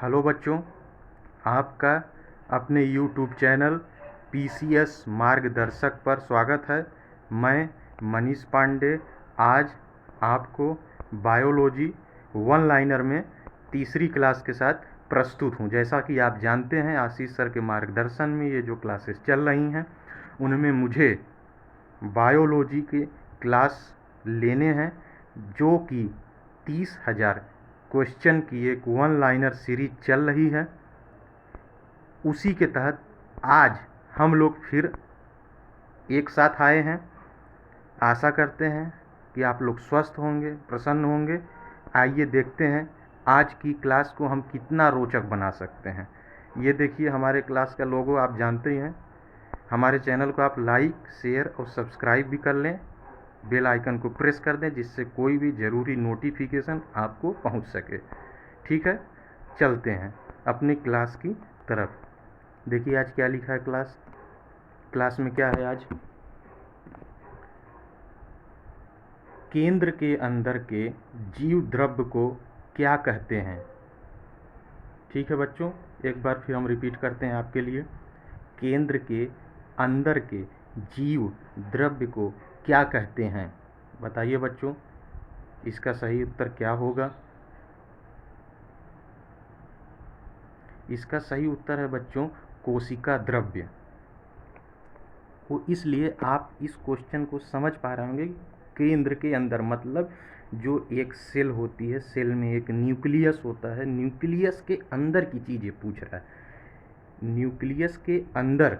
Hello बच्चों, आपका अपने यूट्यूब चैनल पीसीएस मार्गदर्शक पर स्वागत है। मैं मनीष पांडे आज आपको बायोलॉजी वन लाइनर में तीसरी क्लास के साथ प्रस्तुत हूं। जैसा कि आप जानते हैं, आशीष सर के मार्गदर्शन में ये जो क्लासेस चल रही हैं उनमें मुझे बायोलॉजी के क्लास लेने हैं, जो कि 30,000 क्वेश्चन की एक वन लाइनर सीरीज चल रही है। उसी के तहत आज हम लोग फिर एक साथ आए हैं। आशा करते हैं कि आप लोग स्वस्थ होंगे, प्रसन्न होंगे। आइए देखते हैं आज की क्लास को हम कितना रोचक बना सकते हैं। ये देखिए, हमारे क्लास का लोगो आप जानते ही हैं। हमारे चैनल को आप लाइक, शेयर और सब्सक्राइब भी कर लें। बेल आइकन को प्रेस कर दें, जिससे कोई भी ज़रूरी नोटिफिकेशन आपको पहुंच सके। ठीक है, चलते हैं अपनी क्लास की तरफ। देखिए आज क्या लिखा है क्लास में क्या है आज। केंद्र के अंदर के जीव द्रव्य को क्या कहते हैं। ठीक है बच्चों, एक बार फिर हम रिपीट करते हैं आपके लिए। केंद्र के अंदर के जीव द्रव्य को क्या कहते हैं। बताइए बच्चों, इसका सही उत्तर क्या होगा। इसका सही उत्तर है बच्चों कोशिका द्रव्य। वो इसलिए आप इस क्वेश्चन को समझ पा रहे होंगे। केंद्र के अंदर मतलब जो एक सेल होती है, सेल में एक न्यूक्लियस होता है, न्यूक्लियस के अंदर की चीज़ ये पूछ रहा है। न्यूक्लियस के अंदर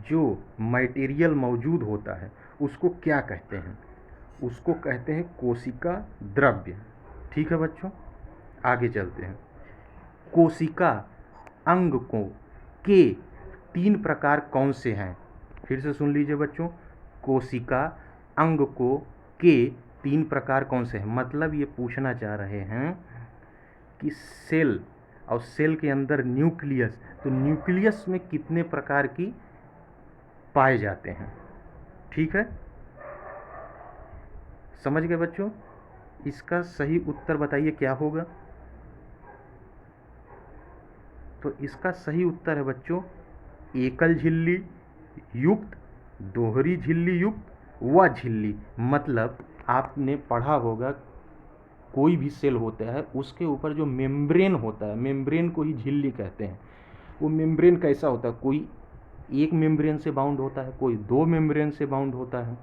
जो मटेरियल मौजूद होता है उसको क्या कहते हैं। उसको कहते हैं कोशिका द्रव्य। ठीक है बच्चों, आगे चलते हैं। कोशिका अंग को के 3 प्रकार कौन से हैं। फिर से सुन लीजिए बच्चों, कोशिका अंग को के 3 प्रकार कौन से हैं। मतलब ये पूछना चाह रहे हैं कि सेल और सेल के अंदर न्यूक्लियस, तो न्यूक्लियस में कितने प्रकार की पाए जाते हैं। ठीक है, समझ गए बच्चों। इसका सही उत्तर बताइए क्या होगा। तो इसका सही उत्तर है बच्चों एकल झिल्ली युक्त, दोहरी झिल्ली युक्त व झिल्ली। मतलब आपने पढ़ा होगा, कोई भी सेल होता है उसके ऊपर जो मेम्ब्रेन होता है, मेम्ब्रेन को ही झिल्ली कहते हैं। वो मेम्ब्रेन कैसा होता है, कोई एक मेम्ब्रेन से बाउंड होता है, कोई 2 मेम्ब्रेन से बाउंड होता है,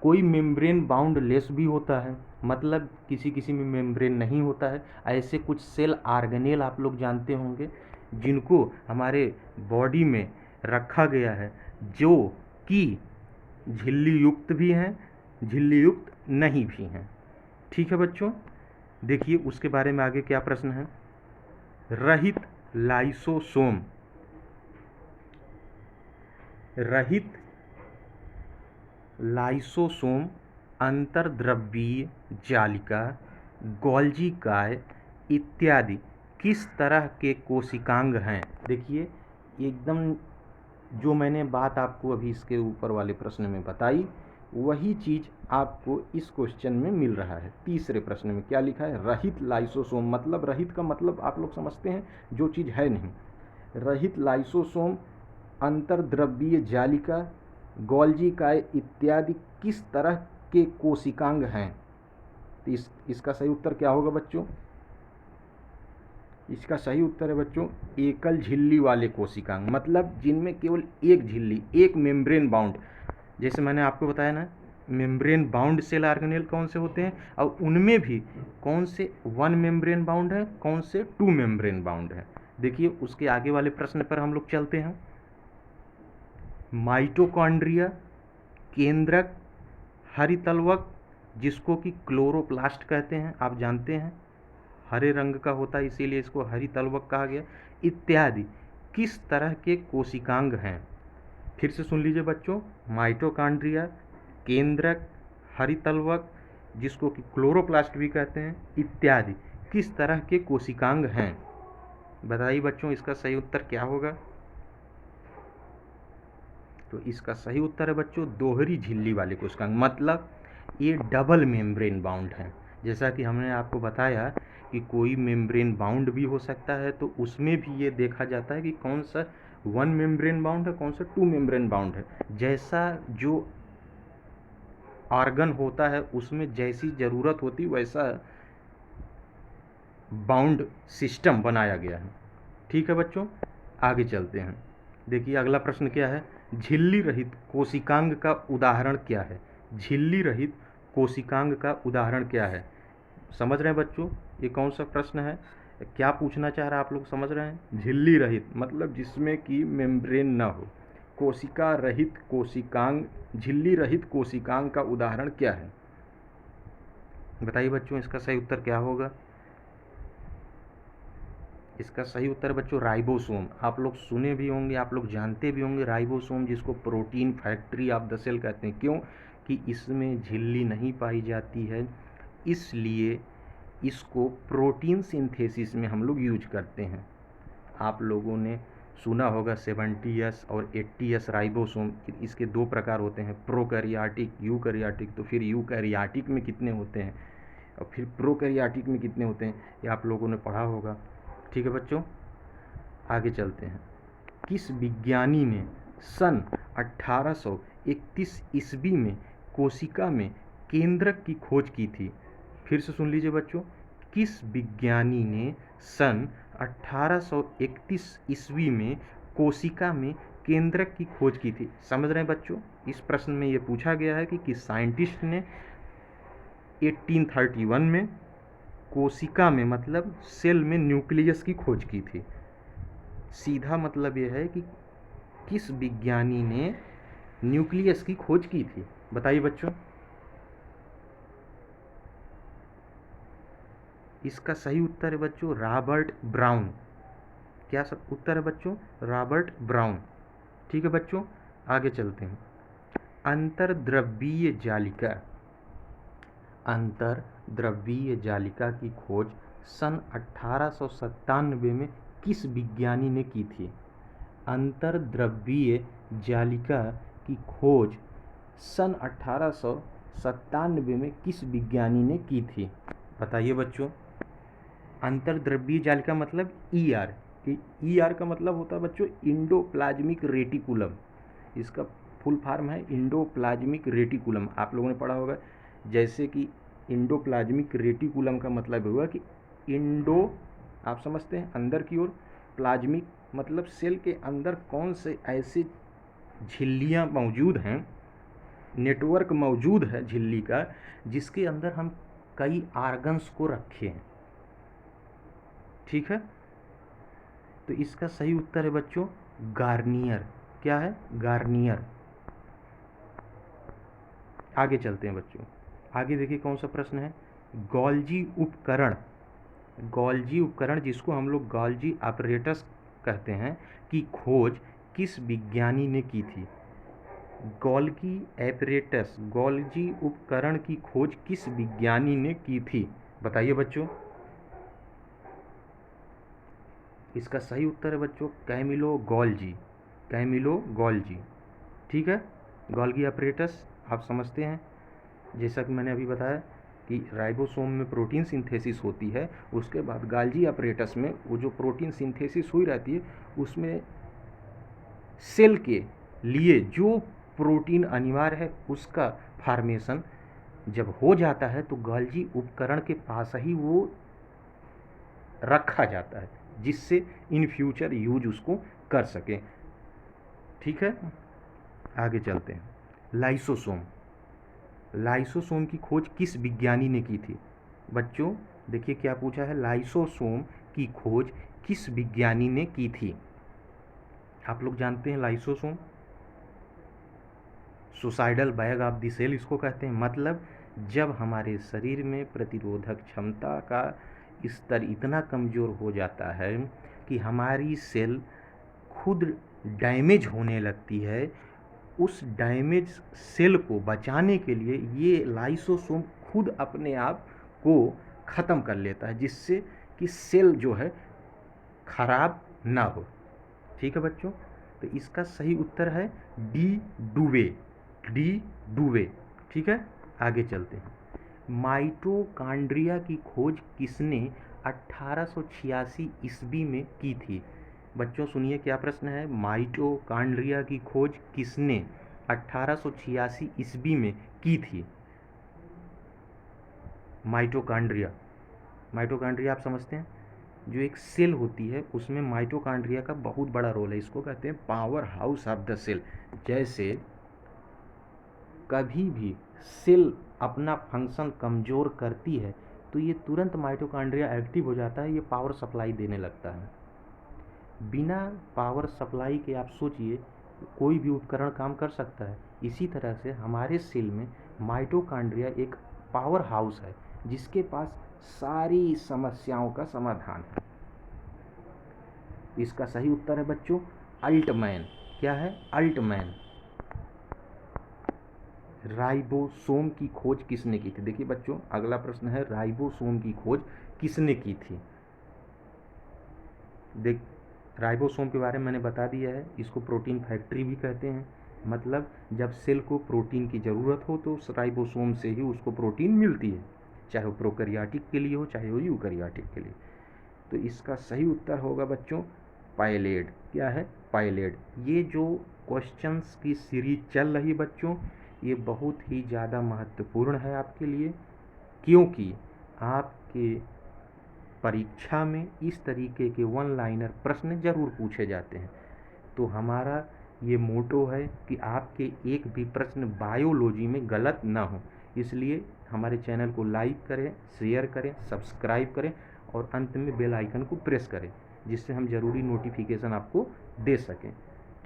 कोई मेम्ब्रेन बाउंड लेस भी होता है, मतलब किसी किसी में मेम्ब्रेन नहीं होता है। ऐसे कुछ सेल ऑर्गेनेल आप लोग जानते होंगे जिनको हमारे बॉडी में रखा गया है, जो कि झिल्ली युक्त भी हैं, झिल्ली युक्त नहीं भी हैं। ठीक है बच्चों, देखिए उसके बारे में आगे क्या प्रश्न है। रहित लाइसोसोम, रहित लाइसोसोम अंतर्द्रव्यीय जालिका, गोल्जी काय इत्यादि किस तरह के कोशिकांग हैं। देखिए एकदम जो मैंने बात आपको अभी इसके ऊपर वाले प्रश्न में बताई, वही चीज़ आपको इस क्वेश्चन में मिल रहा है। तीसरे प्रश्न में क्या लिखा है, रहित लाइसोसोम। मतलब रहित का मतलब आप लोग समझते हैं जो चीज़ है नहीं। रहित लाइसोसोम अंतर्द्रव्यीय जालिका, गोल्जी काय इत्यादि किस तरह के कोशिकांग हैं। तो इसका सही उत्तर क्या होगा बच्चों। इसका सही उत्तर है बच्चों एकल झिल्ली वाले कोशिकांग। मतलब जिनमें केवल एक झिल्ली, एक मेम्ब्रेन बाउंड, जैसे मैंने आपको बताया ना, मेम्ब्रेन बाउंड सेल ऑर्गेनेल कौन से होते हैं, और उनमें भी कौन से 1 मेम्ब्रेन बाउंड है, कौन से 2 मेम्ब्रेन बाउंड है। देखिए उसके आगे वाले प्रश्न पर हम लोग चलते हैं। माइटोकॉन्ड्रिया, केंद्रक, हरितलवक, जिसको कि क्लोरोप्लास्ट कहते हैं, आप जानते हैं हरे रंग का होता है इसीलिए इसको हरितलवक कहा गया, इत्यादि किस तरह के कोशिकांग हैं। फिर से सुन लीजिए बच्चों, माइटोकॉन्ड्रिया, केंद्रक, हरितलवक, जिसको कि क्लोरोप्लास्ट भी कहते हैं, इत्यादि किस तरह के कोशिकांग हैं। बताइए बच्चों इसका सही उत्तर क्या होगा। तो इसका सही उत्तर है बच्चों दोहरी झिल्ली वाले कोशिकांग। मतलब ये डबल मेम्ब्रेन बाउंड हैं। जैसा कि हमने आपको बताया कि कोई मेम्ब्रेन बाउंड भी हो सकता है, तो उसमें भी ये देखा जाता है कि कौन सा 1 मेम्ब्रेन बाउंड है, कौन सा 2 मेम्ब्रेन बाउंड है। जैसा जो ऑर्गन होता है उसमें जैसी ज़रूरत होती वैसा बाउंड सिस्टम बनाया गया है। ठीक है बच्चों, आगे चलते हैं। देखिए अगला प्रश्न क्या है, झिल्ली रहित कोशिकांग का उदाहरण क्या है। झिल्ली रहित कोशिकांग का उदाहरण क्या है, समझ रहे हैं बच्चों, ये कौन सा प्रश्न है, क्या पूछना चाह रहा है, आप लोग समझ रहे हैं। झिल्ली रहित मतलब जिसमें कि मेम्ब्रेन न हो, कोशिका रहित कोशिकांग, झिल्ली रहित कोशिकांग का उदाहरण क्या है, बताइए बच्चों, इसका सही उत्तर क्या होगा। इसका सही उत्तर बच्चों राइबोसोम। आप लोग सुने भी होंगे, आप लोग जानते भी होंगे राइबोसोम, जिसको protein factory of the cell कहते हैं। क्यों कि इसमें झिल्ली नहीं पाई जाती है, इसलिए इसको प्रोटीन सिंथेसिस में हम लोग यूज करते हैं। आप लोगों ने सुना होगा 70S और 80S राइबोसोम, इसके 2 प्रकार होते हैं, प्रोकैरियोटिक, यूकैरियोटिक। तो फिर यूकैरियोटिक में कितने होते हैं और फिर प्रोकैरियोटिक में कितने होते हैं, ये आप लोगों ने पढ़ा होगा। ठीक है बच्चों, आगे चलते हैं। किस विज्ञानी ने सन 1831 ईस्वी में कोशिका में केंद्रक की खोज की थी। फिर से सुन लीजिए बच्चों, किस विज्ञानी ने सन 1831 ईस्वी में कोशिका में केंद्रक की खोज की थी। समझ रहे हैं बच्चों, इस प्रश्न में ये पूछा गया है कि किस साइंटिस्ट ने 1831 में कोशिका में मतलब सेल में न्यूक्लियस की खोज की थी। सीधा मतलब यह है कि किस विज्ञानी ने न्यूक्लियस की खोज की थी, बताइए बच्चों। इसका सही उत्तर है बच्चों रॉबर्ट ब्राउन। क्या सब उत्तर है बच्चों, रॉबर्ट ब्राउन। ठीक है बच्चों, आगे चलते हैं। अंतर्द्रव्यीय जालिका, अंतर्द्रव्यीय जालिका की खोज सन 1897 में किस विज्ञानी ने की थी। अंतर्द्रव्यीय जालिका की खोज सन 1897 में किस विज्ञानी ने की थी, बताइए बच्चों। अंतर्द्रव्यीय जालिका मतलब ER, ER का मतलब होता है बच्चों इंडोप्लाज्मिक रेटिकुलम। इसका फुल फॉर्म है इंडोप्लाज्मिक रेटिकुलम। आप लोगों ने पढ़ा होगा, जैसे कि इंडोप्लाज्मिक रेटिकुलम का मतलब हुआ कि इंडो, आप समझते हैं अंदर की ओर, प्लाज्मिक मतलब सेल के अंदर कौन से ऐसे झिल्लियाँ मौजूद हैं, नेटवर्क मौजूद है झिल्ली का, जिसके अंदर हम कई आर्गन्स को रखे हैं। ठीक है, तो इसका सही उत्तर है बच्चों गार्नियर। क्या है, गार्नियर। आगे चलते हैं बच्चों, आगे देखिए कौन सा प्रश्न है। गोल्जी उपकरण, गोल्जी उपकरण जिसको हम लोग गोल्जी ऑपरेटस कहते हैं, की खोज किस विज्ञानी ने की थी। गोल्गी एपरेटस, गोल्जी उपकरण की खोज किस विज्ञानी ने की थी, बताइए बच्चों। इसका सही उत्तर है बच्चों कैमिलो गोल्जी, कैमिलो गोल्जी। ठीक है, गोल्गी एपरेटस आप समझते हैं, जैसा कि मैंने अभी बताया कि राइबोसोम में प्रोटीन सिंथेसिस होती है, उसके बाद गोल्गी एपरेटस में वो जो प्रोटीन सिंथेसिस हुई रहती है उसमें सेल के लिए जो प्रोटीन अनिवार्य है उसका फॉर्मेशन जब हो जाता है तो गोल्गी उपकरण के पास ही वो रखा जाता है, जिससे इन फ्यूचर यूज उसको कर सकें। ठीक है, आगे चलते हैं। लाइसोसोम, लाइसोसोम की खोज किस विज्ञानी ने की थी। बच्चों देखिए क्या पूछा है, लाइसोसोम की खोज किस विज्ञानी ने की थी। आप लोग जानते हैं lysosome suicidal bag of the cell इसको कहते हैं। मतलब जब हमारे शरीर में प्रतिरोधक क्षमता का स्तर इतना कमज़ोर हो जाता है कि हमारी सेल खुद डैमेज होने लगती है, उस डैमेज सेल को बचाने के लिए ये लाइसोसोम खुद अपने आप को ख़त्म कर लेता है, जिससे कि सेल जो है खराब ना हो। ठीक है बच्चों, तो इसका सही उत्तर है डी डुवे, डी डुवे। ठीक है, आगे चलते हैं। माइटोकांड्रिया की खोज किसने 1886 ईस्वी में की थी? बच्चों सुनिए क्या प्रश्न है। माइटोकांड्रिया की खोज किसने 1886 ईस्वी में की थी? माइटोकांड्रिया, माइटोकांड्रिया आप समझते हैं, जो एक सेल होती है उसमें माइटोकांड्रिया का बहुत बड़ा रोल है। इसको कहते हैं power house of the cell. जैसे कभी भी सेल अपना फंक्शन कमज़ोर करती है तो ये तुरंत माइटोकांड्रिया एक्टिव हो जाता है, ये पावर सप्लाई देने लगता है। बिना पावर सप्लाई के आप सोचिए कोई भी उपकरण काम कर सकता है। इसी तरह से हमारे सेल में माइटोकांड्रिया एक पावर हाउस है जिसके पास सारी समस्याओं का समाधान है। इसका सही उत्तर है बच्चों अल्टमैन। क्या है? अल्टमैन। राइबोसोम की खोज किसने की थी? देखिए बच्चों अगला प्रश्न है, राइबोसोम की खोज किसने की थी? देख, राइबोसोम के बारे में मैंने बता दिया है। इसको प्रोटीन फैक्ट्री भी कहते हैं। मतलब जब सेल को प्रोटीन की ज़रूरत हो तो उस राइबोसोम से ही उसको प्रोटीन मिलती है, चाहे वो प्रोकैरियोटिक के लिए हो चाहे वो यूकैरियोटिक के लिए। तो इसका सही उत्तर होगा बच्चों पाइलेड। क्या है? पाइलेड। ये जो क्वेश्चंस की सीरीज चल रही बच्चों, ये बहुत ही ज़्यादा महत्वपूर्ण है आपके लिए, क्योंकि आपके परीक्षा में इस तरीके के वन लाइनर प्रश्न जरूर पूछे जाते हैं। तो हमारा ये मोटो है कि आपके एक भी प्रश्न बायोलॉजी में गलत ना हो, इसलिए हमारे चैनल को लाइक करें, शेयर करें, सब्सक्राइब करें और अंत में बेल आइकन को प्रेस करें, जिससे हम ज़रूरी नोटिफिकेशन आपको दे सकें।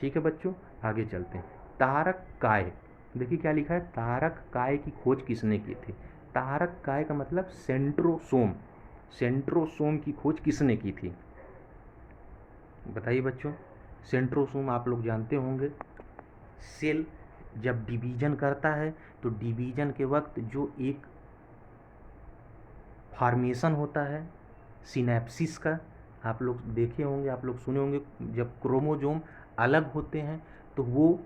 ठीक है बच्चों, आगे चलते हैं। तारक काय, देखिए क्या लिखा है, तारक काय की खोज किसने की थी? तारक काय का मतलब सेंट्रोसोम। सेंट्रोसोम की खोज किसने की थी? बताइए बच्चों। सेंट्रोसोम आप लोग जानते होंगे, सेल जब डिवीजन करता है तो डिवीजन के वक्त जो एक फॉर्मेशन होता है सिनेप्सिस का, आप लोग देखे होंगे, आप लोग सुने होंगे, जब क्रोमोसोम अलग होते हैं तो वो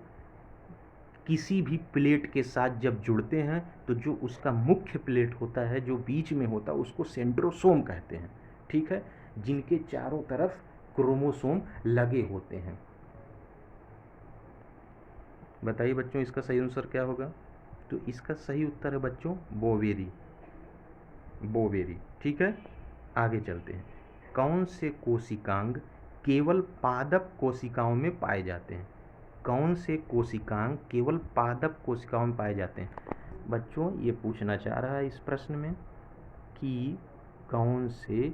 किसी भी प्लेट के साथ जब जुड़ते हैं तो जो उसका मुख्य प्लेट होता है जो बीच में होता है उसको सेंट्रोसोम कहते हैं। ठीक है, जिनके चारों तरफ क्रोमोसोम लगे होते हैं। बताइए बच्चों इसका सही आंसर क्या होगा? तो इसका सही उत्तर है बच्चों बोवेरी। बोवेरी। ठीक है, आगे चलते हैं। कौन से कोशिकांग केवल पादप कोशिकाओं में पाए जाते हैं? कौन से कोशिकांग केवल पादप कोशिकाओं में पाए जाते हैं? बच्चों ये पूछना चाह रहा है इस प्रश्न में कि कौन से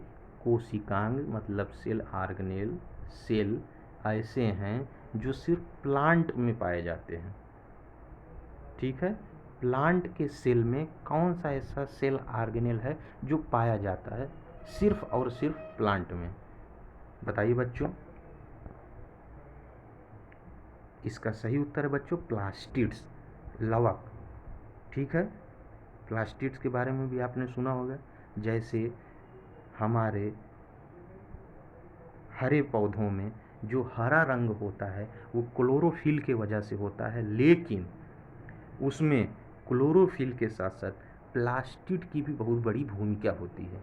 कोशिकांग मतलब सेल ऑर्गेनेल सेल ऐसे हैं जो सिर्फ प्लांट में पाए जाते हैं। ठीक है, प्लांट के सेल में कौन सा ऐसा सेल ऑर्गेनेल है जो पाया जाता है सिर्फ और सिर्फ प्लांट में? बताइए बच्चों। इसका सही उत्तर है बच्चों प्लास्टिड्स, लवक। ठीक है, प्लास्टिड्स के बारे में भी आपने सुना होगा। जैसे हमारे हरे पौधों में जो हरा रंग होता है वो क्लोरोफिल के वजह से होता है, लेकिन उसमें क्लोरोफिल के साथ साथ प्लास्टिड की भी बहुत बड़ी भूमिका होती है।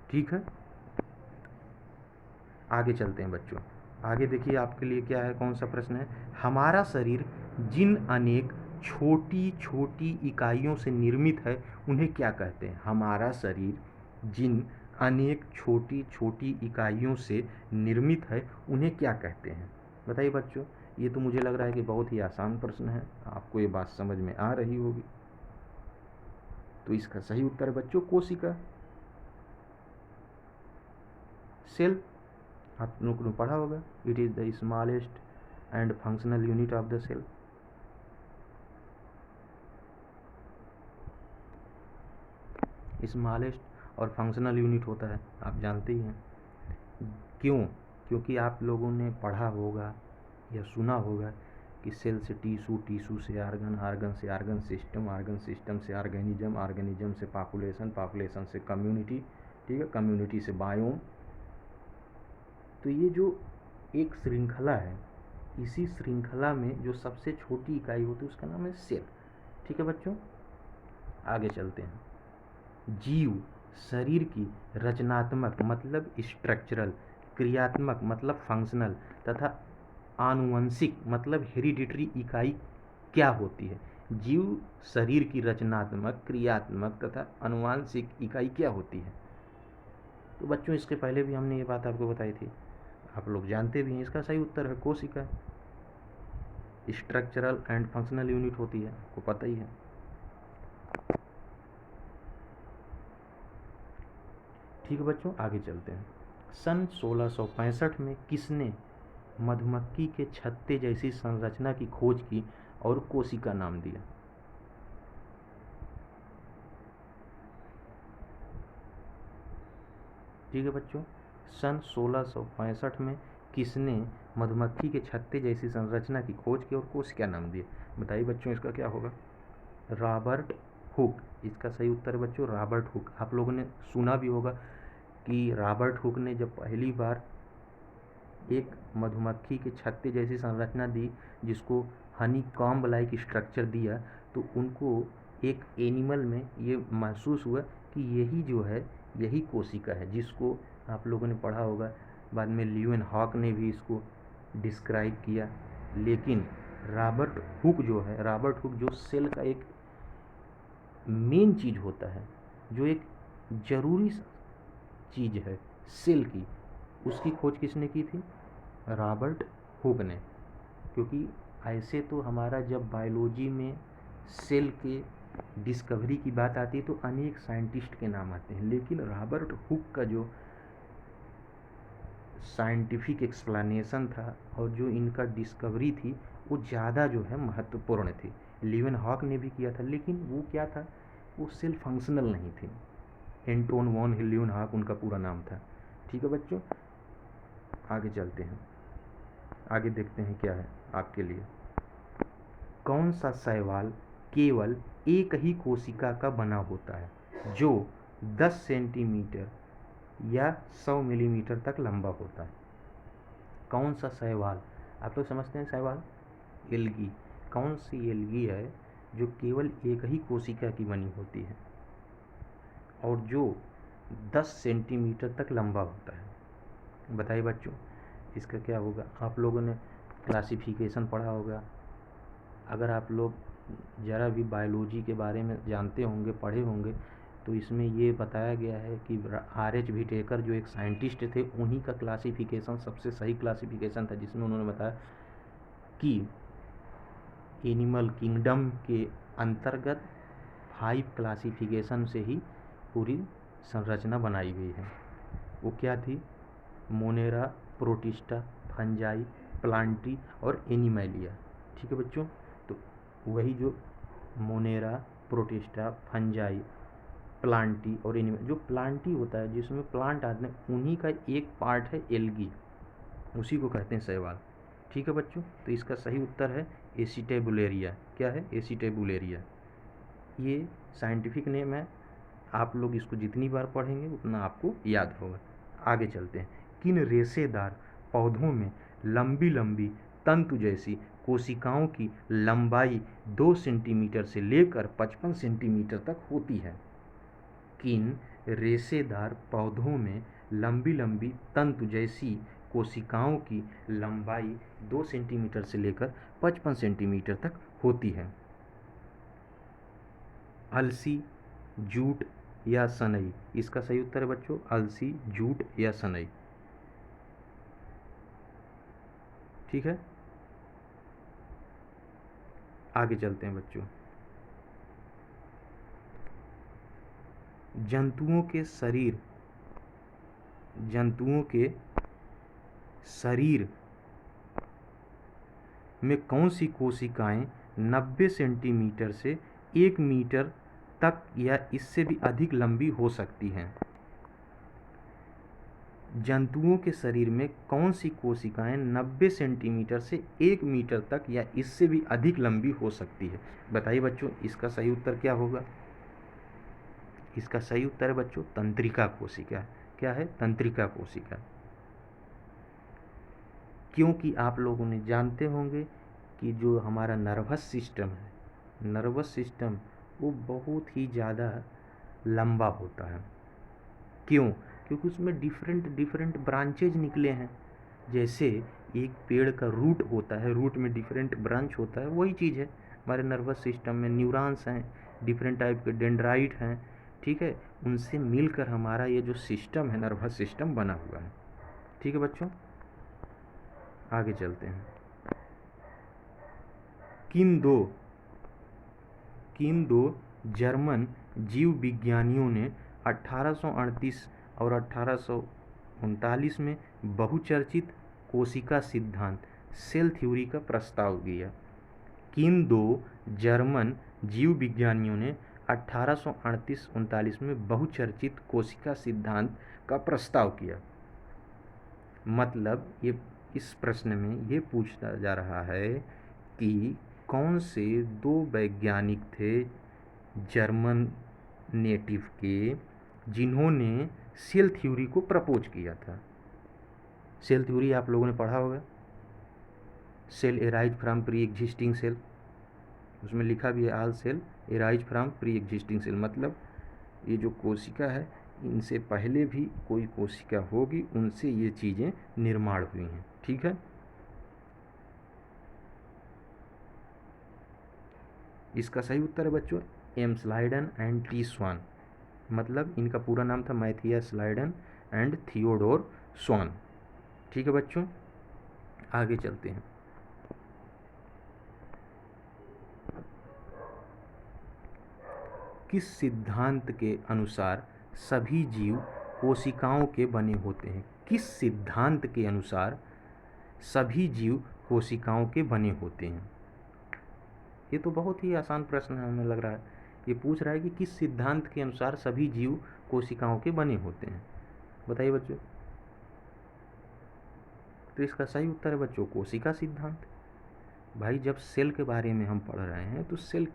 ठीक है, आगे चलते हैं बच्चों। आगे देखिए आपके लिए क्या है, कौन सा प्रश्न है। हमारा शरीर जिन अनेक छोटी छोटी इकाइयों से निर्मित है उन्हें क्या कहते हैं? हमारा शरीर जिन अनेक छोटी छोटी इकाइयों से निर्मित है उन्हें क्या कहते हैं? बताइए बच्चों। ये तो मुझे लग रहा है कि बहुत ही आसान प्रश्न है, आपको ये बात समझ में आ रही होगी। तो इसका सही उत्तर है बच्चों कोशिका, सेल। आप लोगों ने पढ़ा होगा, it is the smallest and functional unit of the cell. Smallest और फंक्शनल यूनिट होता है, आप जानते ही हैं। क्यों? क्योंकि आप लोगों ने पढ़ा होगा या सुना होगा कि सेल से टिश्यू, टिश्यू से आर्गन, आर्गन से आर्गन सिस्टम, आर्गन सिस्टम से ऑर्गेनिज्म, ऑर्गेनिज्म से पॉपुलेशन, पॉपुलेशन से कम्युनिटी, ठीक है, कम्युनिटी से बायोम। तो ये जो एक श्रृंखला है, इसी श्रृंखला में जो सबसे छोटी इकाई होती है उसका नाम है सेल। ठीक है बच्चों, आगे चलते हैं। जीव शरीर की रचनात्मक मतलब स्ट्रक्चरल, क्रियात्मक मतलब फंक्शनल तथा आनुवंशिक मतलब हेरिडिटरी इकाई क्या होती है? जीव शरीर की रचनात्मक, क्रियात्मक तथा आनुवंशिक इकाई क्या होती है? तो बच्चों इसके पहले भी हमने ये बात आपको बताई थी, आप लोग जानते भी हैं। इसका सही उत्तर है कोशिका। स्ट्रक्चरल एंड फंक्शनल यूनिट होती है, आपको पता ही है। ठीक है बच्चों, आगे चलते हैं। सन 1665 में किसने मधुमक्खी के छत्ते जैसी संरचना की खोज की और कोशिका नाम दिया? ठीक है बच्चों, सन 1665 में किसने मधुमक्खी के छत्ते जैसी संरचना की खोज की और कोशिका नाम दिया? बताइए बच्चों, इसका क्या होगा? Robert Hooke. इसका सही उत्तर है बच्चों रॉबर्ट हुक। आप लोगों ने सुना भी होगा कि रॉबर्ट हुक ने जब पहली बार एक मधुमक्खी के छत्ते जैसी संरचना दी, जिसको हनी कॉम्ब लाइक स्ट्रक्चर दिया, तो उनको एक एनिमल में ये महसूस हुआ कि यही जो है यही कोशिका है, जिसको आप लोगों ने पढ़ा होगा। बाद में ल्यूएन हॉक ने भी इसको डिस्क्राइब किया। लेकिन रॉबर्ट हुक जो है, रॉबर्ट हुक जो सेल का एक मेन चीज़ होता है, जो एक ज़रूरी चीज़ है सेल की, उसकी खोज किसने की थी? रॉबर्ट हुक ने। क्योंकि ऐसे तो हमारा जब बायोलॉजी में सेल के डिस्कवरी की बात आती है तो अनेक साइंटिस्ट के नाम आते हैं, लेकिन रॉबर्ट हुक का जो साइंटिफिक एक्सप्लेनेशन था और जो इनका डिस्कवरी थी वो ज़्यादा जो है महत्वपूर्ण थी। ल्यूएन हॉक ने भी किया था, लेकिन वो क्या था, वो सेल फंक्शनल नहीं थी। एंटोन वॉन ल्यूएन हॉक उनका पूरा नाम था। ठीक है बच्चों, आगे चलते हैं। आगे देखते हैं क्या है आपके लिए। कौन सा शैवाल केवल एक ही कोशिका का बना होता है जो 10 सेंटीमीटर या 100 मिलीमीटर तक लंबा होता है? कौन सा शैवाल? आप लोग समझते हैं शैवाल? एल्गी। कौन सी एल्गी है जो केवल एक ही कोशिका की बनी होती है और जो 10 सेंटीमीटर तक लंबा होता है? बताइए बच्चों, इसका क्या होगा? आप लोगों ने क्लासिफिकेशन पढ़ा होगा। अगर आप लोग ज़रा भी बायोलॉजी के बारे में जानते होंगे, पढ़े होंगे, तो इसमें ये बताया गया है कि आर.एच. व्हिटेकर जो एक साइंटिस्ट थे, उन्हीं का क्लासिफिकेशन सबसे सही क्लासिफिकेशन था, जिसमें उन्होंने बताया कि एनिमल किंगडम के अंतर्गत 5 क्लासिफिकेशन से ही पूरी संरचना बनाई गई है। वो क्या थी? मोनेरा, प्रोटिस्टा, फंजाई, प्लांटी और एनिमैलिया। ठीक है बच्चों, तो वही जो मोनेरा, प्रोटिस्टा, फंजाई, प्लांटी और एनिमल, जो प्लांटी होता है जिसमें प्लांट आते हैं, उन्हीं का एक पार्ट है एल्गी, उसी को कहते हैं शैवाल। ठीक है बच्चों, तो इसका सही उत्तर है एसिटेबुलेरिया। क्या है? एसिटेबुलेरिया। ये साइंटिफिक नेम है। आप लोग इसको जितनी बार पढ़ेंगे उतना आपको याद होगा। आगे चलते हैं। किन रेशेदार पौधों में लंबी लंबी तंतु जैसी कोशिकाओं की लंबाई 2 सेंटीमीटर से लेकर 55 सेंटीमीटर तक होती है? किन रेशेदार पौधों में लंबी लंबी तंतु जैसी कोशिकाओं की लंबाई 2 सेंटीमीटर से लेकर 55 सेंटीमीटर तक होती है? अलसी, जूट या सनई? इसका सही उत्तर है बच्चों अलसी, जूट या सनई। ठीक है, आगे चलते हैं बच्चों। जंतुओं के शरीर में कौन सी कोशिकाएं 90 सेंटीमीटर से 1 मीटर तक या इससे भी अधिक लंबी हो सकती हैं? जंतुओं के शरीर में कौन सी कोशिकाएं 90 सेंटीमीटर से 1 मीटर तक या इससे भी अधिक लंबी हो सकती है? बताइए बच्चों, इसका सही उत्तर क्या होगा? इसका सही उत्तर है बच्चों तंत्रिका कोशिका। क्या है? तंत्रिका कोशिका। क्योंकि आप लोगों ने जानते होंगे कि जो हमारा नर्वस सिस्टम है, नर्वस सिस्टम वो बहुत ही ज़्यादा लंबा होता है। क्यों? क्योंकि उसमें डिफरेंट डिफरेंट ब्रांचेज निकले हैं। जैसे एक पेड़ का रूट होता है, रूट में डिफरेंट ब्रांच होता है, वही चीज़ है हमारे नर्वस सिस्टम में। न्यूरॉन्स हैं, डिफरेंट टाइप के डेंड्राइट हैं, ठीक है, उनसे मिलकर हमारा ये जो सिस्टम है, नर्वस सिस्टम बना हुआ है। ठीक है बच्चों, आगे चलते हैं। किन दो जर्मन जीव विज्ञानियों ने 1838 और 1839 में बहुचर्चित कोशिका सिद्धांत सेल थ्योरी का प्रस्ताव दिया? किन दो जर्मन जीव विज्ञानियों ने 1838-39 में बहुचर्चित कोशिका सिद्धांत का प्रस्ताव किया? मतलब ये इस प्रश्न में ये पूछा जा रहा है कि कौन से दो वैज्ञानिक थे जर्मन नेटिव के जिन्होंने सेल थ्योरी को प्रपोज किया था। सेल थ्योरी आप लोगों ने पढ़ा होगा, cell arise from pre existing cell, उसमें लिखा भी है all cell arise from pre existing cell. मतलब ये जो कोशिका है, इनसे पहले भी कोई कोशिका होगी, उनसे ये चीज़ें निर्माण हुई हैं। ठीक है, इसका सही उत्तर है बच्चों एम स्लाइडन एंड टी स्वान। मतलब इनका पूरा नाम था मैथियास स्लाइडन एंड थियोडोर स्वान। ठीक है बच्चों, आगे चलते हैं। किस सिद्धांत के अनुसार सभी जीव कोशिकाओं के बने होते हैं? किस सिद्धांत के अनुसार सभी जीव कोशिकाओं के बने होते हैं? ये तो बहुत ही आसान प्रश्न है, हमें लग रहा है। ये पूछ रहा है कि किस सिद्धांत के अनुसार सभी जीव कोशिकाओं के बने होते हैं। बताइए बच्चों। तो इसका सही उत्तर है बच्चों कोशिका सिद्धांत। भाई जब सेल के बारे में हम पढ़ रहे हैं तो सेल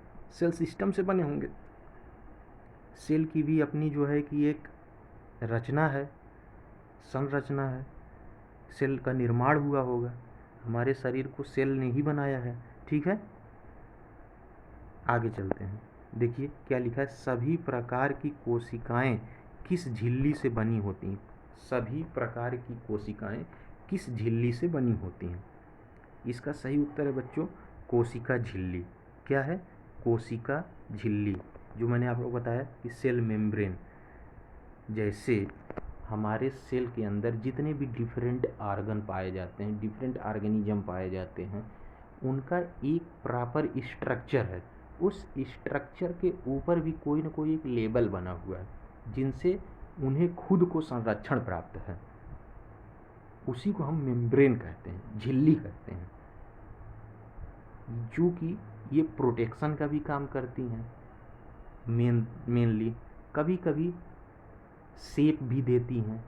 सिस्टम से बने होंगे। सेल की भी अपनी जो है कि एक रचना है, संरचना है, सेल का निर्माण हुआ होगा। हमारे शरीर को सेल ने ही बनाया है। ठीक है, आगे चलते हैं। देखिए क्या लिखा है, सभी प्रकार की कोशिकाएं किस झिल्ली से बनी होती हैं? सभी प्रकार की कोशिकाएं किस झिल्ली से बनी होती हैं? इसका सही उत्तर है बच्चों कोशिका झिल्ली। क्या है? कोशिका झिल्ली, जो मैंने आप लोग बताया कि सेल मेम्ब्रेन। जैसे हमारे सेल के अंदर जितने भी डिफरेंट आर्गन पाए जाते हैं, डिफरेंट ऑर्गेनिज्म पाए जाते हैं, उनका एक प्रॉपर स्ट्रक्चर है। उस स्ट्रक्चर के ऊपर भी कोई ना कोई एक लेबल बना हुआ है, जिनसे उन्हें खुद को संरक्षण प्राप्त है। उसी को हम मेम्ब्रेन कहते हैं, झिल्ली कहते हैं, जो कि ये प्रोटेक्शन का भी काम करती हैं मेनली। कभी कभी शेप भी देती हैं,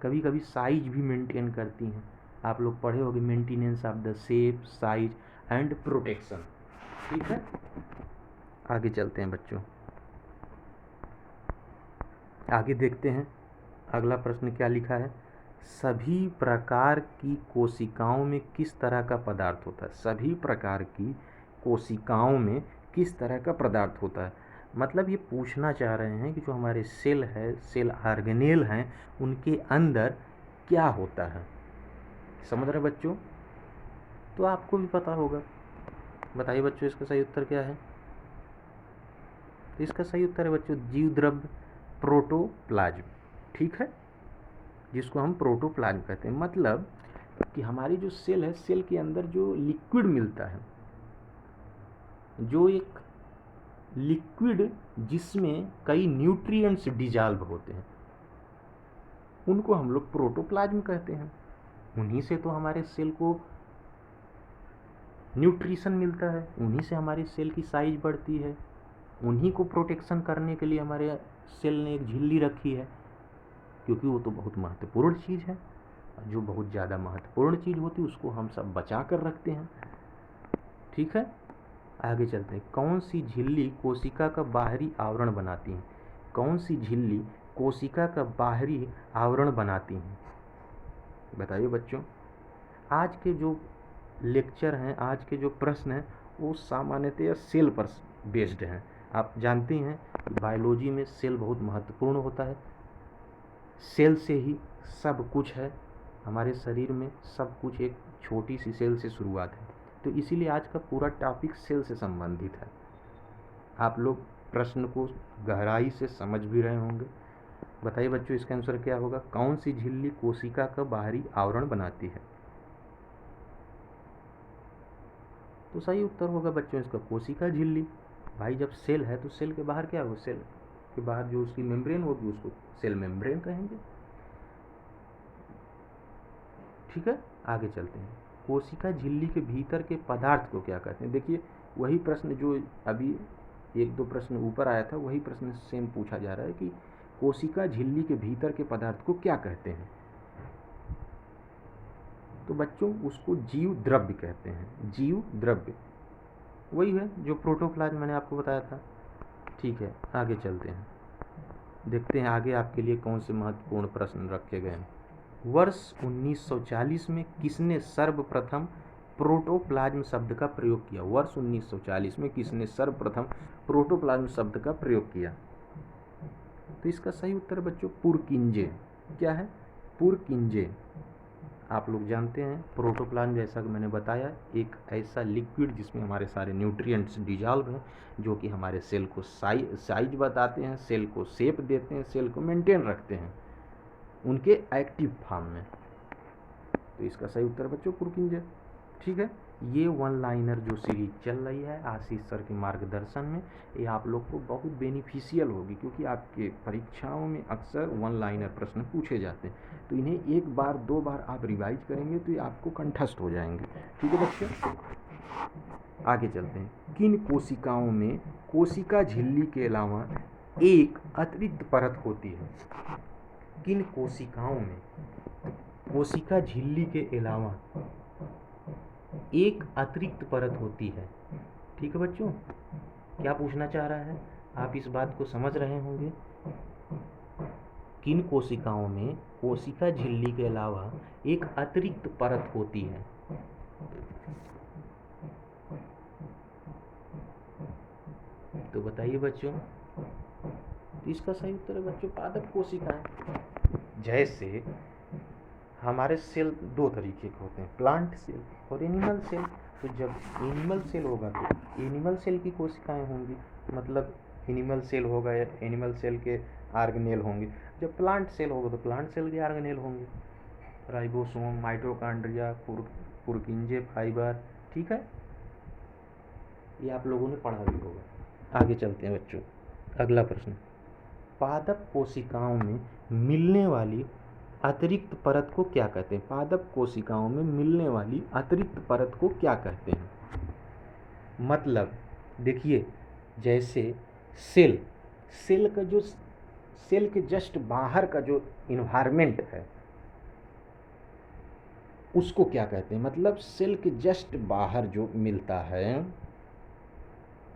कभी कभी साइज भी मेंटेन करती हैं। आप लोग पढ़े होंगे maintenance of the shape, size and protection. ठीक है, आगे चलते हैं बच्चों। आगे देखते हैं अगला प्रश्न क्या लिखा है। सभी प्रकार की कोशिकाओं में किस तरह का पदार्थ होता है? सभी प्रकार की कोशिकाओं में किस तरह का पदार्थ होता है? मतलब ये पूछना चाह रहे हैं कि जो हमारे सेल है, सेल ऑर्गेनेल हैं, उनके अंदर क्या होता है। समझ रहे बच्चों? तो आपको भी पता होगा। बताइए बच्चों इसका सही उत्तर क्या है? तो इसका सही उत्तर है बच्चों जीव द्रव्य, प्रोटोप्लाज्म। ठीक है, जिसको हम प्रोटोप्लाज्म कहते हैं। मतलब कि हमारी जो सेल है, सेल के अंदर जो लिक्विड मिलता है, जो एक लिक्विड जिसमें कई न्यूट्रिएंट्स डिजॉल्व होते हैं, उनको हम लोग प्रोटोप्लाज्म कहते हैं। उन्हीं से तो हमारे सेल को न्यूट्रिशन मिलता है, उन्हीं से हमारी सेल की साइज बढ़ती है, उन्हीं को प्रोटेक्शन करने के लिए हमारे सेल ने एक झिल्ली रखी है, क्योंकि वो तो बहुत महत्वपूर्ण चीज़ है। जो बहुत ज़्यादा महत्वपूर्ण चीज़ होती है उसको हम सब बचा कर रखते हैं। ठीक है, आगे चलते हैं। कौन सी झिल्ली कोशिका का बाहरी आवरण बनाती है? कौन सी झिल्ली कोशिका का बाहरी आवरण बनाती है? बताइए बच्चों। आज के जो लेक्चर हैं, आज के जो प्रश्न हैं, वो सामान्यतः सेल पर बेस्ड हैं। आप जानते हैं कि बायोलॉजी में सेल बहुत महत्वपूर्ण होता है। सेल से ही सब कुछ है, हमारे शरीर में सब कुछ एक छोटी सी सेल से शुरुआत है। तो इसीलिए आज का पूरा टॉपिक सेल से संबंधित है। आप लोग प्रश्न को गहराई से समझ भी रहे होंगे। बताइए बच्चों, इसका आंसर क्या होगा? कौन सी झिल्ली कोशिका का बाहरी आवरण बनाती है? तो सही उत्तर होगा बच्चों इसका कोशिका झिल्ली। भाई जब सेल है तो सेल के बाहर क्या होगा? सेल के बाहर जो उसकी मेम्ब्रेन होगी उसको सेल मेम्ब्रेन कहेंगे। ठीक है, आगे चलते हैं। कोशिका झिल्ली के भीतर के पदार्थ को क्या कहते हैं? देखिए वही प्रश्न जो अभी एक दो प्रश्न ऊपर आया था, वही प्रश्न सेम पूछा जा रहा है कि कोशिका झिल्ली के भीतर के पदार्थ को क्या कहते हैं? तो बच्चों उसको जीव द्रव्य कहते हैं। जीव द्रव्य वही है जो प्रोटोप्लाज्म मैंने आपको बताया था। ठीक है, आगे चलते हैं, देखते हैं आगे आपके लिए कौन से महत्वपूर्ण प्रश्न रखे गए हैं। वर्ष 1940 में किसने सर्वप्रथम प्रोटोप्लाज्म शब्द का प्रयोग किया? वर्ष 1940 में किसने सर्वप्रथम प्रोटोप्लाज्म शब्द का प्रयोग किया? तो इसका सही उत्तर बच्चों पुरकिंजे। क्या है? पुरकिंजे। आप लोग जानते हैं प्रोटोप्लाज्म जैसा कि मैंने बताया एक ऐसा लिक्विड जिसमें हमारे सारे न्यूट्रिएंट्स डिजॉल्व हैं, जो कि हमारे सेल को साइज बताते हैं, सेल को शेप देते हैं, सेल को मेंटेन रखते हैं उनके एक्टिव फॉर्म में। तो इसका सही उत्तर बच्चों पुरकिंजे। ठीक है, ये वन लाइनर जो सीरीज चल रही है आशीष सर के मार्गदर्शन में, ये आप लोग को बहुत बेनिफिशियल होगी, क्योंकि आपके परीक्षाओं में अक्सर वन लाइनर प्रश्न पूछे जाते हैं। तो इन्हें एक बार दो बार आप रिवाइज करेंगे तो ये आपको कंठस्थ हो जाएंगे। ठीक है बच्चों, आगे चलते हैं। किन कोशिकाओं में कोशिका झिल्ली के अलावा एक अतिरिक्त परत होती है? किन कोशिकाओं में कोशिका झिल्ली के अलावा एक अतिरिक्त परत होती है? ठीक है बच्चों, क्या पूछना चाह रहा है? आप इस बात को समझ रहे होंगे। किन कोशिकाओं में कोशिका झिल्ली के अलावा एक अतिरिक्त परत होती है? तो बताइए बच्चों। तो इसका सही उत्तर है बच्चों पादप कोशिकाएं। जैसे हमारे सेल दो तरीके के होते हैं, प्लांट सेल और एनिमल सेल। तो जब एनिमल सेल होगा तो एनिमल सेल की कोशिकाएं होंगी, मतलब एनिमल सेल होगा या एनिमल सेल के ऑर्गेनेल होंगे। जब प्लांट सेल होगा तो प्लांट सेल के ऑर्गेनेल होंगे, राइबोसोम, माइटोकॉन्ड्रिया, पुरकिंजे फाइबर। ठीक है, ये आप लोगों ने पढ़ा भी होगा। आगे चलते हैं बच्चों, अगला प्रश्न। पादप कोशिकाओं में मिलने वाली अतिरिक्त परत को क्या कहते हैं? पादप कोशिकाओं में मिलने वाली अतिरिक्त परत को क्या कहते हैं? मतलब देखिए, जैसे सेल का जो सेल के जस्ट बाहर का जो इन्वायरमेंट है उसको क्या कहते हैं? मतलब सेल के जस्ट बाहर जो मिलता है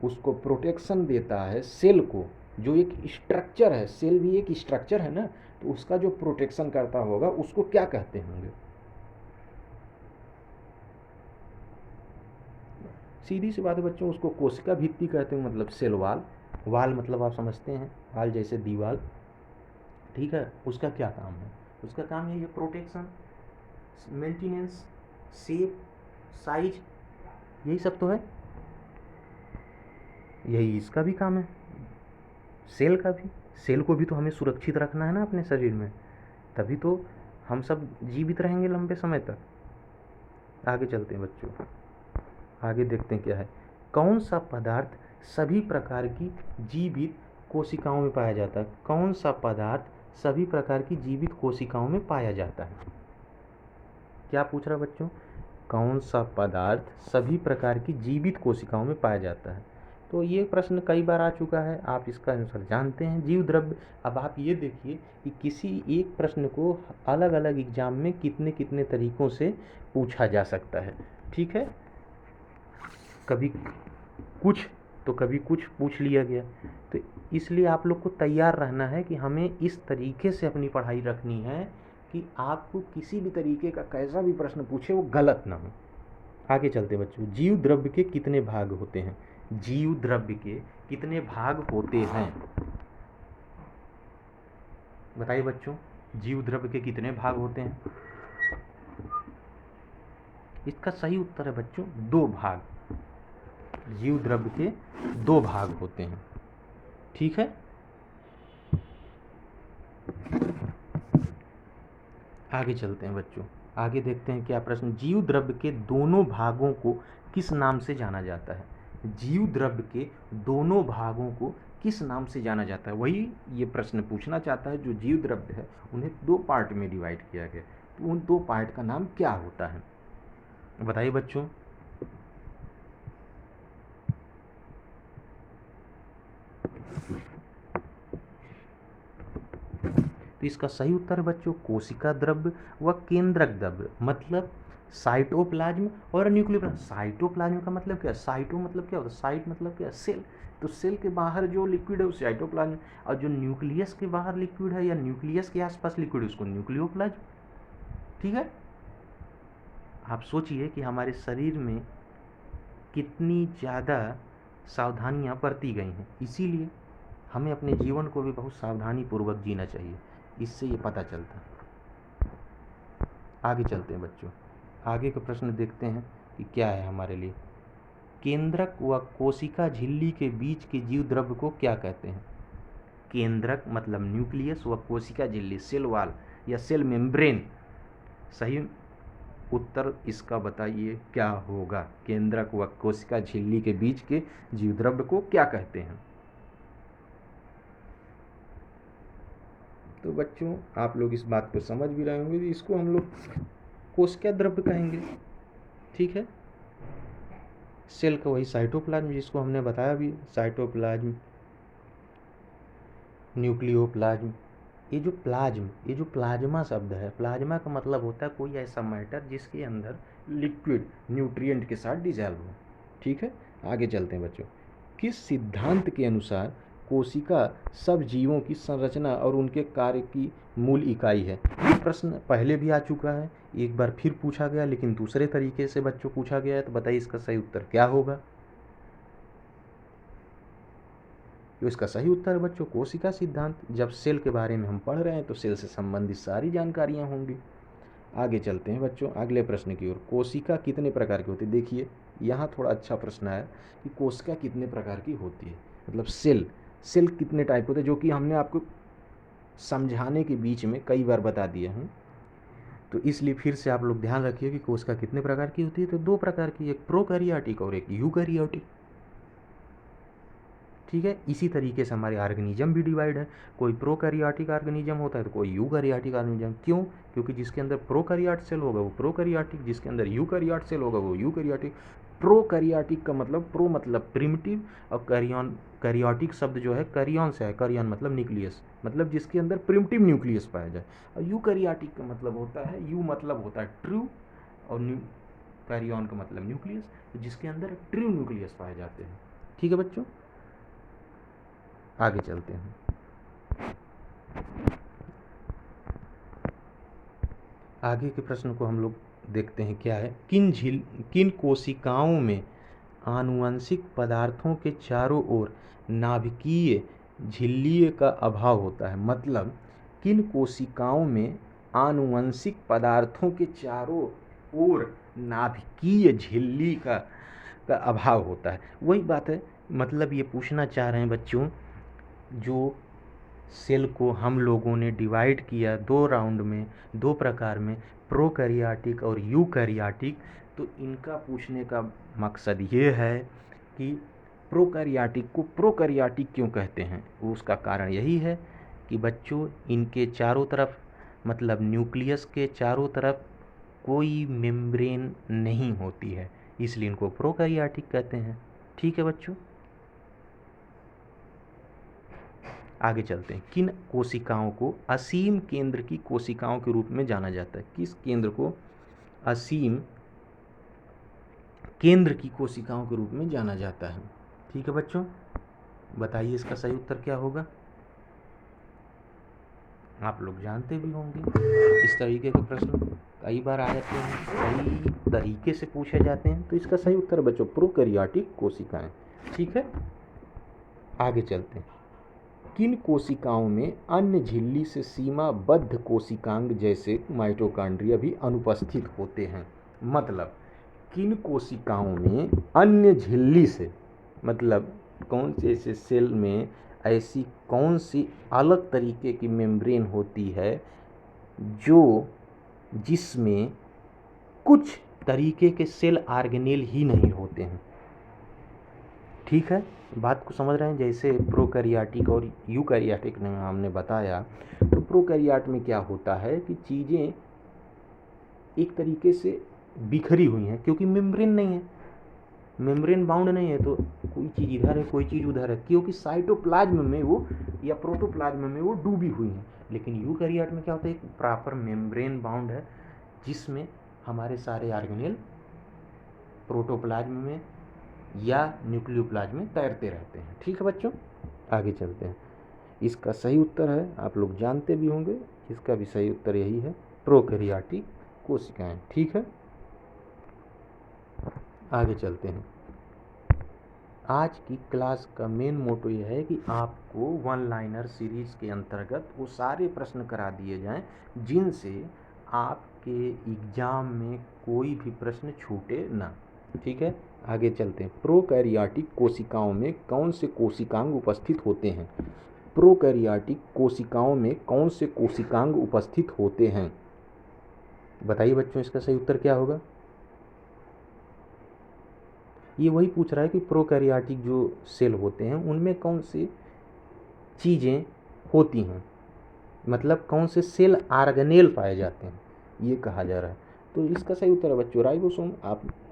उसको प्रोटेक्शन देता है सेल को, जो एक स्ट्रक्चर है, सेल भी एक स्ट्रक्चर है ना, तो उसका जो प्रोटेक्शन करता होगा उसको क्या कहते होंगे? सीधी सी बात है बच्चों, उसको कोशिका भित्ति कहते हैं, मतलब सेल वाल। वाल मतलब आप समझते हैं, वाल जैसे दीवाल। ठीक है, उसका क्या काम है? उसका काम है ये प्रोटेक्शन, मेंटेनेंस, शेप, साइज, यही सब तो है। यही इसका भी काम है, सेल का भी। सेल को भी तो हमें सुरक्षित रखना है ना अपने शरीर में, तभी तो हम सब जीवित रहेंगे लंबे समय तक। आगे चलते हैं बच्चों, आगे देखते हैं क्या है। कौन सा पदार्थ सभी प्रकार की जीवित कोशिकाओं में पाया जाता है? कौन सा पदार्थ सभी प्रकार की जीवित कोशिकाओं में पाया जाता है? क्या पूछ रहा बच्चों? कौन सा पदार्थ सभी प्रकार की जीवित कोशिकाओं में पाया जाता है? तो ये प्रश्न कई बार आ चुका है, आप इसका आंसर जानते हैं, जीव द्रव्य। अब आप ये देखिए कि किसी एक प्रश्न को अलग अलग एग्जाम में कितने कितने तरीक़ों से पूछा जा सकता है। ठीक है, कभी कुछ तो कभी कुछ पूछ लिया गया, तो इसलिए आप लोग को तैयार रहना है कि हमें इस तरीके से अपनी पढ़ाई रखनी है कि आपको किसी भी तरीके का कैसा भी प्रश्न पूछे वो गलत ना हो। आगे चलते बच्चों, जीव द्रव्य के कितने भाग होते हैं? जीव द्रव्य के कितने भाग होते हैं? बताइए बच्चों, जीव द्रव्य के कितने भाग होते हैं? इसका सही उत्तर है बच्चों 2 भाग। जीव द्रव्य के 2 भाग होते हैं। ठीक है, आगे चलते हैं बच्चों। आगे देखते हैं क्या प्रश्न। जीव द्रव्य के दोनों भागों को किस नाम से जाना जाता है? जीव द्रव्य के दोनों भागों को किस नाम से जाना जाता है? वही ये प्रश्न पूछना चाहता है। जो जीव द्रव्य है उन्हें 2 पार्ट में डिवाइड किया गया, तो उन 2 पार्ट का नाम क्या होता है? बताइए बच्चों। तो इसका सही उत्तर है बच्चों कोशिका द्रव्य व केंद्रक द्रव्य, मतलब साइटोप्लाज्म और न्यूक्लियोप्लाज्म। साइटोप्लाज्म का मतलब क्या है? साइटो मतलब क्या होता है? साइट मतलब क्या है? सेल। तो सेल के बाहर जो लिक्विड है वो साइटोप्लाज्म, और जो न्यूक्लियस के बाहर लिक्विड है या न्यूक्लियस के आसपास लिक्विड है उसको न्यूक्लियोप्लाज्म। ठीक है, आप सोचिए कि हमारे शरीर में कितनी ज़्यादा सावधानियां बरती गई हैं, इसीलिए हमें अपने जीवन को भी बहुत सावधानी पूर्वक जीना चाहिए। इससे ये पता चलता है। आगे चलते हैं बच्चों, आगे का प्रश्न देखते हैं कि क्या है हमारे लिए। केंद्रक व कोशिका झिल्ली के बीच के जीव द्रव्य को क्या कहते हैं? केंद्रक मतलब न्यूक्लियस व कोशिका झिल्ली सेल वॉल या सेल मेम्ब्रेन। सही उत्तर इसका बताइए क्या होगा? केंद्रक व कोशिका झिल्ली के बीच के जीव द्रव्य को क्या कहते हैं? तो बच्चों आप लोग इस बात को समझ भी रहे होंगे, इसको हम लोग कोशिका द्रव्य कहेंगे। ठीक है, सेल का वही साइटोप्लाज्म जिसको हमने बताया भी, साइटोप्लाज्म, न्यूक्लियोप्लाज्म। ये जो प्लाज्मा शब्द है, प्लाज्मा का मतलब होता है कोई ऐसा मैटर जिसके अंदर लिक्विड न्यूट्रिएंट के साथ डिजॉल्व हो। ठीक है, आगे चलते हैं बच्चों। किस सिद्धांत के अनुसार कोशिका सब जीवों की संरचना और उनके कार्य की मूल इकाई है? ये प्रश्न पहले भी आ चुका है, एक बार फिर पूछा गया, लेकिन दूसरे तरीके से बच्चों पूछा गया है। तो बताइए इसका सही उत्तर क्या होगा? तो इसका सही उत्तर है बच्चों कोशिका सिद्धांत। जब सेल के बारे में हम पढ़ रहे हैं तो सेल से संबंधित सारी जानकारियां होंगी। आगे चलते हैं बच्चों अगले प्रश्न की ओर। कोशिका कितने प्रकार की होती है? देखिए यहाँ थोड़ा अच्छा प्रश्न है कि कोशिका कितने प्रकार की होती है, मतलब सेल कितने टाइप होते हैं, जो कि हमने आपको समझाने के बीच में कई बार बता दिए हैं। तो इसलिए फिर से आप लोग ध्यान रखिए कि कोशिका कितने प्रकार की होती है। तो 2 प्रकार की, एक प्रोकैरियोटिक और एक यूकैरियोटिक। ठीक है, इसी तरीके से हमारे ऑर्गेनिज्म भी डिवाइड है। कोई प्रोकैरियोटिक ऑर्गेनिज्म होता है तो कोई यूकैरियोटिक ऑर्गेनिज्म। क्यों? क्योंकि जिसके अंदर प्रोकैरियोट सेल होगा वो प्रोकैरियोटिक, जिसके अंदर यूकैरियोट सेल होगा वो यूकैरियोटिक। प्रोकैरियोटिक का मतलब प्रो मतलब प्रिमिटिव, और कैरियोटिक शब्द जो है कैरियन से है। कैरियन मतलब न्यूक्लियस, मतलब जिसके अंदर प्रिमिटिव न्यूक्लियस पाया जाए। और यूकैरियोटिक का मतलब होता है, यू मतलब होता है ट्रू, और कैरियन का मतलब न्यूक्लियस, जिसके अंदर ट्रू न्यूक्लियस पाए जाते हैं। ठीक है बच्चों, आगे चलते हैं। आगे के प्रश्न को हम लोग देखते हैं क्या है। किन कोशिकाओं में आनुवंशिक पदार्थों के चारों ओर नाभिकीय झिल्ली का अभाव होता है? मतलब किन कोशिकाओं में आनुवंशिक पदार्थों के चारों ओर नाभिकीय झिल्ली का अभाव होता है? वही बात है, मतलब ये पूछना चाह रहे हैं बच्चों, जो सेल को हम लोगों ने डिवाइड किया 2 राउंड में, 2 प्रकार में, प्रोकैरियोटिक और यूकैरियोटिक। तो इनका पूछने का मकसद ये है कि प्रोकैरियोटिक को प्रोकैरियोटिक क्यों कहते हैं। उसका कारण यही है कि बच्चों इनके चारों तरफ, मतलब न्यूक्लियस के चारों तरफ कोई मेम्ब्रेन नहीं होती है, इसलिए इनको प्रोकैरियोटिक कहते हैं। ठीक है बच्चों, आगे चलते हैं। किन कोशिकाओं को असीम केंद्र की कोशिकाओं के रूप में जाना जाता है? किस केंद्र को असीम केंद्र की कोशिकाओं के रूप में जाना जाता है? ठीक है बच्चों, बताइए इसका सही उत्तर क्या होगा? आप लोग जानते भी होंगे, इस तरीके के प्रश्न कई बार आ जाते हैं, कई तरीके से पूछे जाते हैं। तो इसका सही उत्तर बच्चों प्रोकैरियोटिक कोशिकाएं। ठीक है, आगे चलते हैं। किन कोशिकाओं में अन्य झिल्ली से सीमाबद्ध कोशिकांग जैसे माइटोकॉन्ड्रिया भी अनुपस्थित होते हैं? मतलब किन कोशिकाओं में अन्य झिल्ली से, मतलब कौन से ऐसे सेल में ऐसी कौन सी अलग तरीके की मेम्ब्रेन होती है जो जिसमें कुछ तरीके के सेल ऑर्गेनेल ही नहीं होते हैं? ठीक है, बात को समझ रहे हैं? जैसे प्रोकैरियोटिक और यूकैरियोटिक में हमने बताया, तो प्रोकैरियोट में क्या होता है कि चीज़ें एक तरीके से बिखरी हुई हैं, क्योंकि मेम्ब्रेन नहीं है, मेम्ब्रेन बाउंड नहीं है, तो कोई चीज़ इधर है कोई चीज़ उधर है, क्योंकि साइटोप्लाज्म में वो या प्रोटोप्लाज्म में वो डूबी हुई हैं। लेकिन यूकैरियोट में क्या होता है, एक प्रॉपर मेम्ब्रेन बाउंड है जिसमें हमारे सारे ऑर्गेनेल प्रोटोप्लाज्म में या न्यूक्लियोप्लाज्म में तैरते रहते हैं। ठीक है बच्चों, आगे चलते हैं। इसका सही उत्तर है, आप लोग जानते भी होंगे, इसका भी सही उत्तर यही है, प्रोकैरियोटिक कोशिकाएं। ठीक है, आगे चलते हैं। आज की क्लास का मेन मोटो यह है कि आपको वन लाइनर सीरीज के अंतर्गत वो सारे प्रश्न करा दिए जाएं जिनसे आपके एग्जाम में कोई भी प्रश्न छूटे ना। ठीक है, आगे चलते हैं। प्रोकैरियोटिक कोशिकाओं में कौन से कोशिकांग उपस्थित होते हैं? प्रोकैरियोटिक कोशिकाओं में कौन से कोशिकांग उपस्थित होते हैं? बताइए बच्चों, इसका सही उत्तर क्या होगा? ये वही पूछ रहा है कि प्रोकैरियोटिक जो सेल होते हैं उनमें कौन सी चीज़ें होती हैं, मतलब कौन से सेल ऑर्गेनेल पाए जाते हैं, ये कहा जा रहा है। तो इसका सही उत्तर है बच्चों राइबोसोम।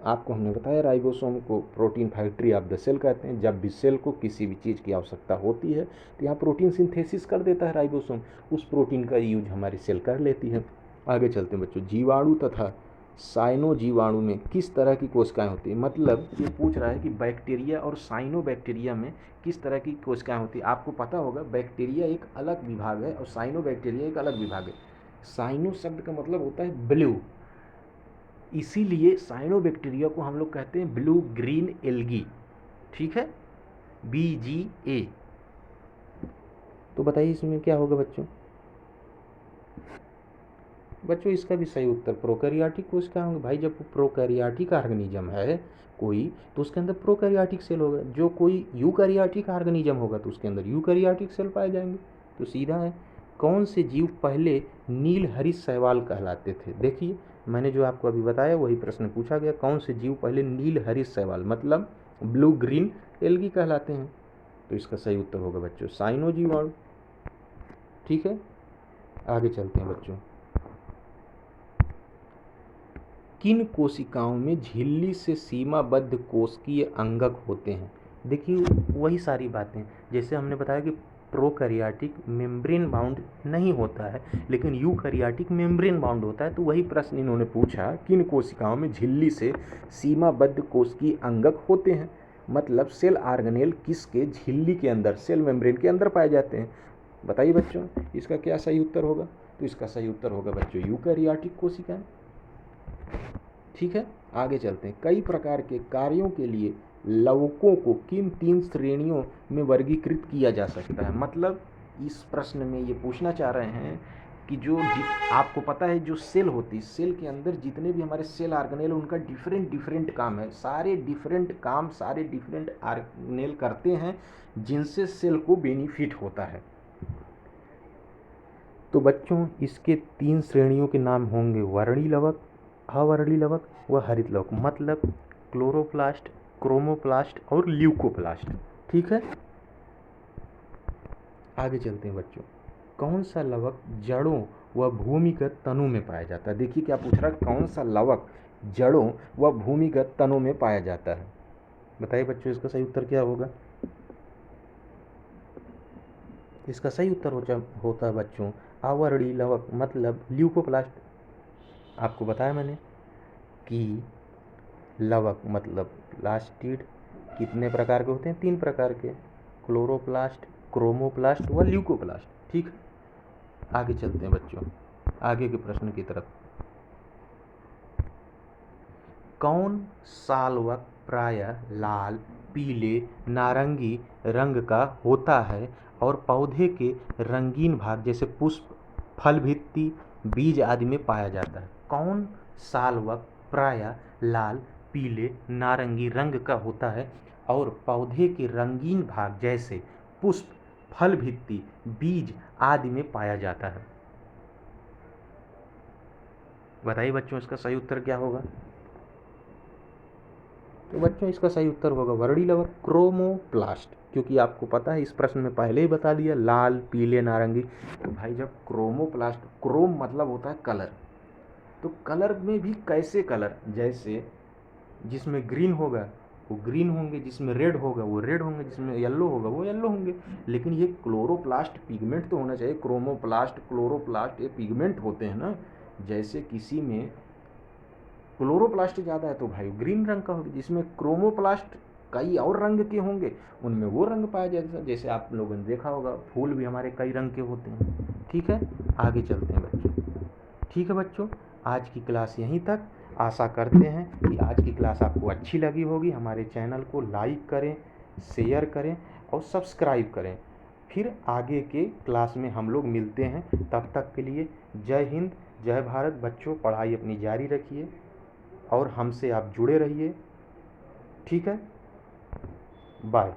आपको हमने बताया राइबोसोम को protein factory of the cell कहते हैं। जब भी सेल को किसी भी चीज़ की आवश्यकता होती है तो यहाँ प्रोटीन सिंथेसिस कर देता है राइबोसोम, उस प्रोटीन का यूज हमारी सेल कर लेती है। आगे चलते हैं बच्चों। जीवाणु तथा साइनो जीवाणु में किस तरह की कोशिकाएं होती हैं? मतलब ये पूछ रहा है कि बैक्टीरिया और साइनो बैक्टीरिया में किस तरह की कोशिकाएं होती हैं। आपको पता होगा बैक्टीरिया एक अलग विभाग है और साइनो बैक्टीरिया एक अलग विभाग है। साइनो शब्द का मतलब होता है ब्लू, इसीलिए साइनो बैक्टीरिया को हम लोग कहते हैं ब्लू ग्रीन एल्गी। ठीक है, BGA। तो बताइए इसमें क्या होगा बच्चों? बच्चों इसका भी सही उत्तर प्रोकैरियोटिक कोशिका होंगे। भाई जब प्रोकैरियोटिक ऑर्गेनिज्म है कोई, तो उसके अंदर प्रोकैरियोटिक सेल होगा। जो कोई यूकैरियोटिक ऑर्गेनिज्म होगा तो उसके अंदर यूकैरियोटिक सेल पाए जाएंगे। तो सीधा है। कौन से जीव पहले नील हरित शैवाल कहलाते थे? देखिए मैंने जो आपको अभी बताया वही प्रश्न पूछा गया, कौन से जीव पहले नील हरित शैवाल मतलब ब्लू ग्रीन एल्गी कहलाते हैं? तो इसका सही उत्तर होगा बच्चों साइनो जीवाणु। ठीक है, आगे चलते हैं बच्चों। किन कोशिकाओं में झिल्ली से सीमाबद्ध कोशिकीय अंगक होते हैं? देखिए वही सारी बातें जैसे हमने बताया कि प्रोकैरियोटिक मेम्ब्रेन बाउंड नहीं होता है लेकिन यूकैरियोटिक मेम्ब्रेन बाउंड होता है। तो वही प्रश्न इन्होंने पूछा, किन कोशिकाओं में झिल्ली से सीमाबद्ध कोशिकीय अंगक होते हैं? मतलब सेल ऑर्गेनेल किसके झिल्ली के अंदर, सेल मेम्ब्रेन के अंदर पाए जाते हैं? बताइए बच्चों इसका क्या सही उत्तर होगा? तो इसका सही उत्तर होगा बच्चों यूकैरियोटिक कोशिकाएं। ठीक है, आगे चलते हैं। कई प्रकार के कार्यों के लिए लवकों को किन 3 श्रेणियों में वर्गीकृत किया जा सकता है? मतलब इस प्रश्न में ये पूछना चाह रहे हैं कि जो आपको पता है जो सेल होती है, सेल के अंदर जितने भी हमारे सेल ऑर्गेनेल उनका डिफरेंट काम है, सारे डिफरेंट काम सारे डिफरेंट ऑर्गेनेल करते हैं जिनसे सेल को बेनिफिट होता है। तो बच्चों इसके 3 श्रेणियों के नाम होंगे वर्णी लवक, अवर्णी लवक व हरित लवक। मतलब क्लोरोप्लास्ट, क्रोमोप्लास्ट और ल्यूकोप्लास्ट। ठीक है, आगे चलते हैं बच्चों। कौन सा लवक जड़ों व भूमिगत तनों में पाया जाता है? देखिए क्या पूछ रहा है, कौन सा लवक जड़ों व भूमिगत तनों में पाया जाता है? बताइए बच्चों इसका सही उत्तर क्या होगा? इसका सही उत्तर होता है बच्चों अवर्णी लवक मतलब ल्यूकोप्लास्ट। आपको बताया मैंने कि लवक मतलब प्लास्टिड कितने प्रकार के होते हैं? 3 प्रकार के, क्लोरोप्लास्ट, क्रोमोप्लास्ट व ल्यूकोप्लास्ट। ठीक, आगे चलते हैं बच्चों आगे के प्रश्न की तरफ। कौन सा लवक प्रायः लाल, पीले नारंगी रंग का होता है और पौधे के रंगीन भाग जैसे पुष्प, फल भित्ति, बीज आदि में पाया जाता है। कौन सालवक प्रायः लाल, पीले, नारंगी रंग का होता है और पौधे के रंगीन भाग जैसे पुष्प, फल भित्ति, बीज आदि में पाया जाता है। बताइए बच्चों, इसका सही उत्तर क्या होगा? तो बच्चों इसका सही उत्तर होगा वर्णिलवक क्रोमोप्लास्ट, क्योंकि आपको पता है इस प्रश्न में पहले ही बता दिया लाल, पीले, नारंगी। तो भाई जब क्रोमोप्लास्ट, क्रोम मतलब होता है कलर, तो कलर में भी कैसे कलर, जैसे जिसमें ग्रीन होगा वो ग्रीन होंगे, जिसमें रेड होगा वो रेड होंगे, जिसमें येलो होगा वो येलो होंगे। लेकिन ये क्लोरोप्लास्ट पिगमेंट तो होना चाहिए। क्रोमोप्लास्ट, क्लोरोप्लास्ट ये पिगमेंट होते हैं ना। जैसे किसी में क्लोरोप्लास्ट ज़्यादा है तो भाई ग्रीन रंग का होगा, जिसमें क्रोमोप्लास्ट कई और रंग के होंगे उनमें वो रंग पाया जाएगा। जैसे आप लोगों ने देखा होगा फूल भी हमारे कई रंग के होते हैं। ठीक है, आगे चलते हैं बच्चों। ठीक है बच्चों, आज की क्लास यहीं तक। आशा करते हैं कि आज की क्लास आपको अच्छी लगी होगी। हमारे चैनल को लाइक करें, शेयर करें और सब्सक्राइब करें। फिर आगे के क्लास में हम लोग मिलते हैं। तब तक के लिए जय हिंद, जय भारत। बच्चों पढ़ाई अपनी जारी रखिए और हमसे आप जुड़े रहिए। ठीक है, बाय।